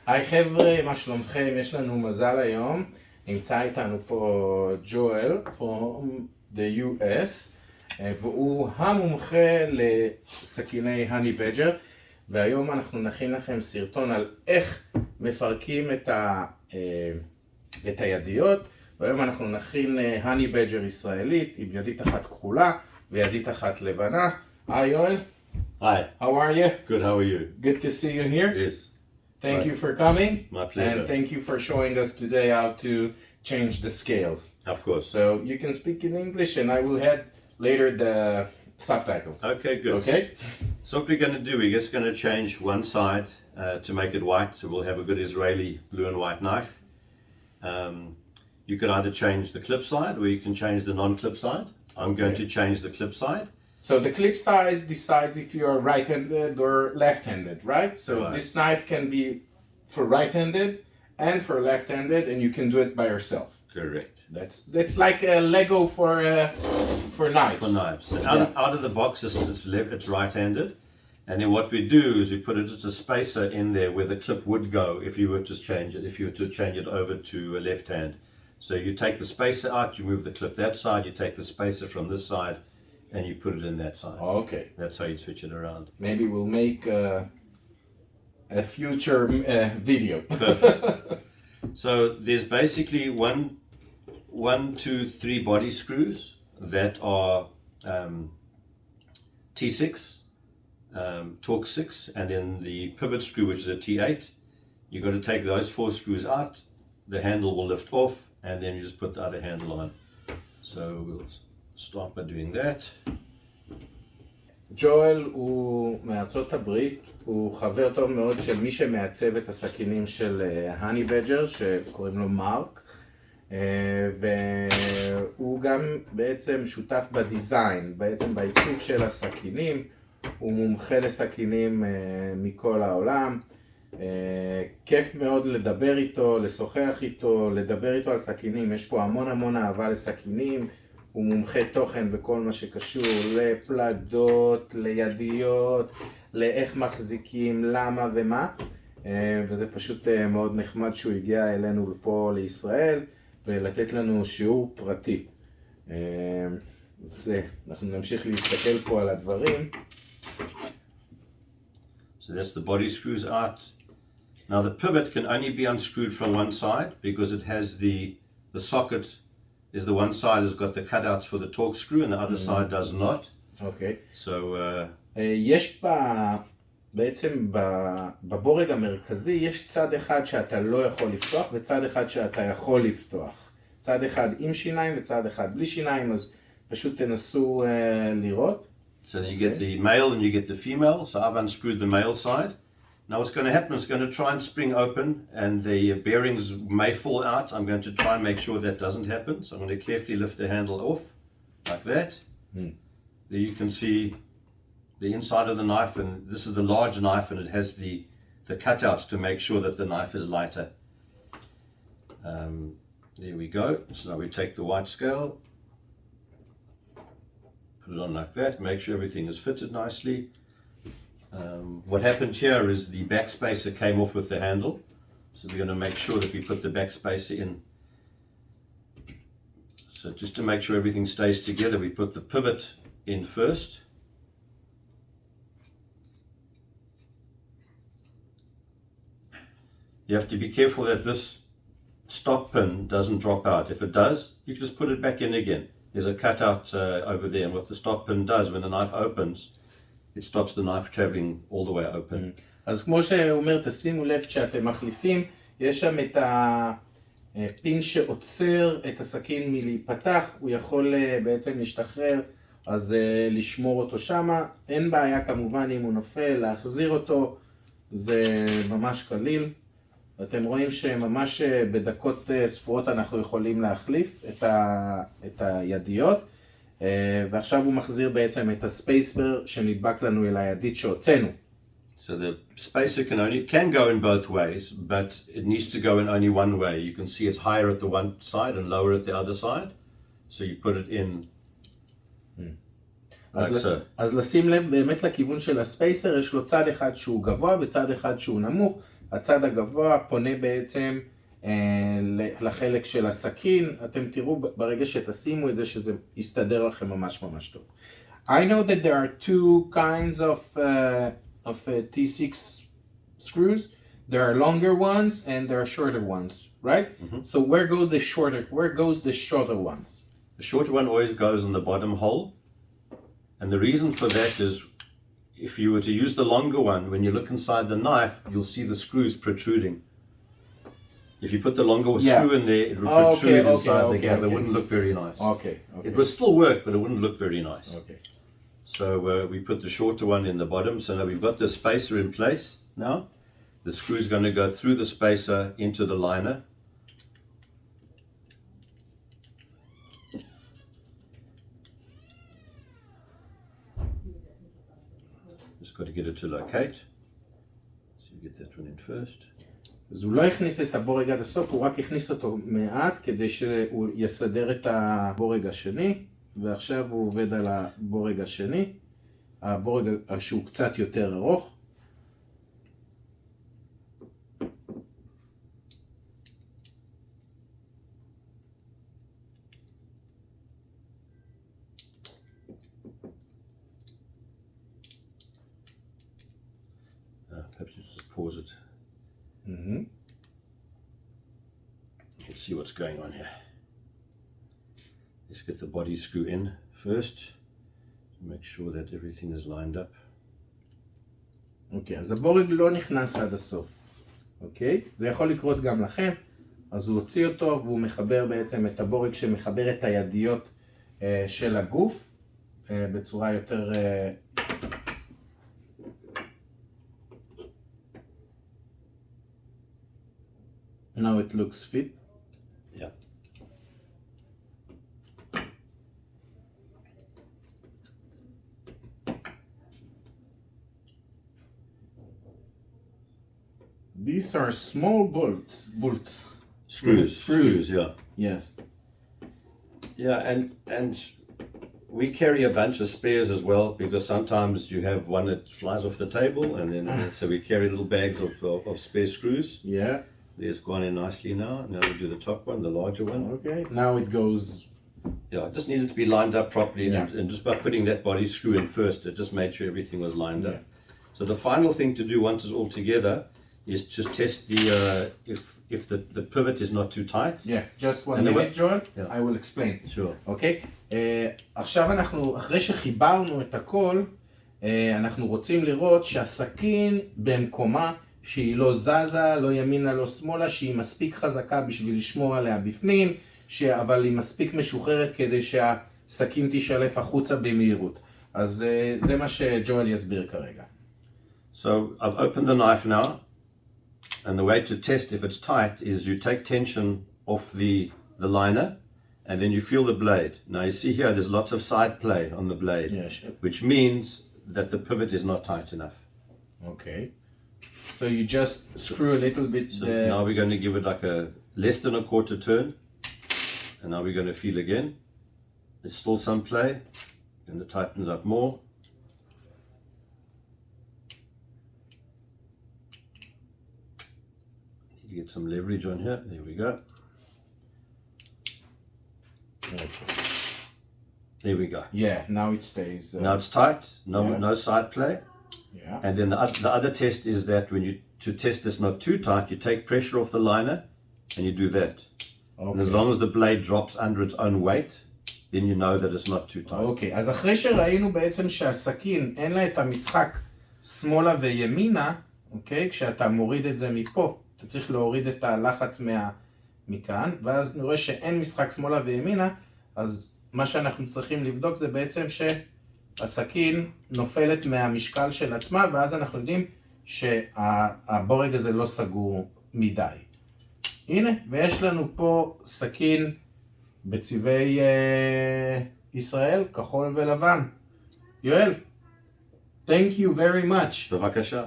היי חבר'ה, מה שלומכם? יש לנו מזל היום. נמצא איתנו פה ג'ואל from the US, והוא המומחה לסכיני HONEYBADGER, והיום אנחנו נכין לכם סרטון על איך מפרקים את הידיות, והיום אנחנו נכין HONEYBADGER ישראלית עם ידית אחת כחולה וידית אחת לבנה. היי יואל. Hi. How are you? Good, how are you? Good to see you here. Yes. Thank Nice. you for coming. My pleasure. And thank you for showing us today how to change the scales. Of course. So you can speak in English and I will add later the subtitles. Okay, good. Okay? So what we're going to do, we're just going to change one side to make it white. So we'll have a good Israeli blue and white knife. You can either change the clip side or you can change the non-clip side. I'm going to change the clip side. So the clip size decides if you are right-handed or left-handed, right? So Right. this knife can be for right-handed and for left-handed, and you can do it by yourself. Correct. That's like a Lego for knives. For knives. So Yeah. out of the box, it's right-handed. And then what we do is we put just a spacer in there where the clip would go if you were to change it, if you were to change it over to a left hand. So you take the spacer out, you move the clip that side, you take the spacer from this side, and you put it in that side. Okay. That's how you switch it around. Maybe we'll make a future video. Perfect. So there's basically one, two, three body screws that are T6, torque 6, and then the pivot screw, which is a T8. You've got to take those 4 screws out, the handle will lift off, and then you just put the other handle on. So we'll start by doing that. ג'ואל הוא מארצות הברית, הוא חבר טוב מאוד של מי שמעצב את הסכינים של HONEYBADGER, שקוראים לו מרק, והוא גם בעצם שותף בדיזיין, בעצם בעיצוב של הסכינים. הוא מומחה לסכינים מכל העולם. כיף מאוד לדבר איתו, לשוחח איתו, לדבר איתו על סכינים. יש פה המון אהבה לסכינים. הוא מומחה תוכן בכל מה שקשור לפלדות, לידיות, לאיך מחזיקים, למה ומה. וזה פשוט מאוד נחמד שהוא הגיע אלינו פה לישראל ולתת לנו שיעור פרטי. אנחנו נמשיך להסתכל פה על הדברים. So that's the body screws out. Now the pivot can only be unscrewed from one side because it has the socket is the one side has got the cutouts for the torque screw and the other side does not. אוקיי. So יש בעצם בבורג המרכזי יש צד אחד שאתה לא יכול לפתוח וצד אחד שאתה יכול לפתוח. צד אחד עם שיניים וצד אחד בלי שיניים, אז פשוט תנסו לראות. So then you get the male and you get the female. So I've unscrewed the male side. Now what's going to happen is it's going to try and spring open and the bearings may fall out. I'm going to try and make sure that doesn't happen. So I'm going to carefully lift the handle off like that. There you can see the inside of the knife, and this is the large knife and it has the cutouts to make sure that the knife is lighter. There we go. So now we take the white scale, put it on like that, make sure everything is fitted nicely. What happened here is the back spacer came off with the handle, so we're going to make sure that we put the back spacer in. So just to make sure everything stays together, we put the pivot in first. You have to be careful that this stop pin doesn't drop out. If it does, you can just put it back in again. There's a cutout over there, and what the stop pin does when the knife opens, it stops the knife traveling all the way open. אז כמו שהוא אומר, תשימו לב כשאתם מחליפים, יש שם את הפין שעוצר את הסכין מלהיפתח, הוא יכול בעצם להשתחרר, אז לשמור אותו שם. אין בעיה כמובן אם הוא נופל, להחזיר אותו, זה ממש קליל. אתם רואים שממש בדקות ספורות אנחנו יכולים להחליף את הידיות. ועכשיו הוא מחזיר בעצם את הספייסבר שנדבק לנו אל הידית שהוצאנו. So the spacer can go in both ways, but it needs to go in only one way. You can see it's higher at the one side and lower at the other side. So you put it in like so. אז לשים לב באמת לכיוון של הספייסר, יש לו צד אחד שהוא גבוה וצד אחד שהוא נמוך, הצד הגבוה פונה בעצם לחלק של הסכין. אתם תראו ברגע שתשימו את זה שזה יסתדר לכם ממש ממש טוב. I know that there are two kinds of T6 screws. There are longer ones and there are shorter ones, right? Mm-hmm. So where goes the shorter ones? The shorter one always goes in the bottom hole. And the reason for that is if you were to use the longer one, when you look inside the knife, you'll see the screws protruding. If you put the longer screw in there, it would protrude inside the gap. It wouldn't look very nice. Okay. It would still work, but it wouldn't look very nice. Okay. So we put the shorter one in the bottom. So now we've got the spacer in place now. The screw is going to go through the spacer into the liner. Just got to get it to locate. So you get that one in first. אז הוא לא הכניס את הבורג עד הסוף, הוא רק הכניס אותו מעט כדי שהוא יסדר את הבורג השני, ועכשיו הוא עובד על הבורג השני, הבורג שהוא קצת יותר ארוך. Perhaps you just pause it. Mm-hmm. Let's see what's going on here. Let's get the body screw in first. Make sure that everything is lined up. אוקיי, אז הבורג לא נכנס עד הסוף. אוקיי? זה יכול לקרות גם לכם. אז הוא הוציא אותו והוא מחבר בעצם את הבורג שמחבר את הידיות של הגוף בצורה יותר... Now it looks fit. Yeah. These are small bolts. Screws, yeah. Yes. Yeah, and we carry a bunch of spares as well because sometimes you have one that flies off the table and then so we carry little bags of spare screws. Yeah. There's gone in nicely now. Now we do the top one, the larger one. Okay. Now it goes. Yeah, it just needed to be lined up properly, Yeah. and just by putting that body screw in first, it just made sure everything was lined Yeah. up. So the final thing to do once it's all together is just test the if the pivot is not too tight. Yeah. Just one And minute, Joel. Yeah. I will explain. Sure. אוקיי? עכשיו אנחנו, אחרי שחיברנו את הכל, אנחנו רוצים לראות שהסכין במקומה, שהיא לא זזה, לא ימינה, לא שמאלה, שהיא מספיק חזקה בשביל לשמור עליה בפנים, אבל היא מספיק משוחררת כדי שהסכין תשלף החוצה במהירות. אז זה מה שג'ואל יסביר כרגע. So I've opened the knife now, and the way to test if it's tight is you take tension off the liner, and then you feel the blade. Now you see here there's lots of side play on the blade, Yeah, sure. which means that the pivot is not tight enough. Okay. So you just screw a little bit. So now we're going to give it like a less than a quarter turn, and now we're going to feel again. There's still some play. Going to tighten it up more. Need to get some leverage on here. There we go. Okay. There we go. Yeah, now it stays. Now it's tight. Yeah. No side play. Yeah. And then the other test is that when to test this not too tight, you take pressure off the liner and you do that. Okay. And as long as the blade drops under its own weight, then you know that it's not too tight. אוקיי, אז אחרי שראינו בעצם שהסכין אין לה את המשחק שמאלה וימינה, אוקיי, כשאתה מוריד את זה מפה, אתה צריך להוריד את הלחץ מכאן, ואז נראה שאין משחק שמאלה וימינה, אז מה שאנחנו צריכים לבדוק זה בעצם שהסכין נופלת מהמשקל של עצמה, ואז אנחנו יודעים שהבורג הזה לא סגור מדי. הנה, ויש לנו פה סכין בצבעי ישראל, כחול ולבן. יואל, thank you very much. בבקשה.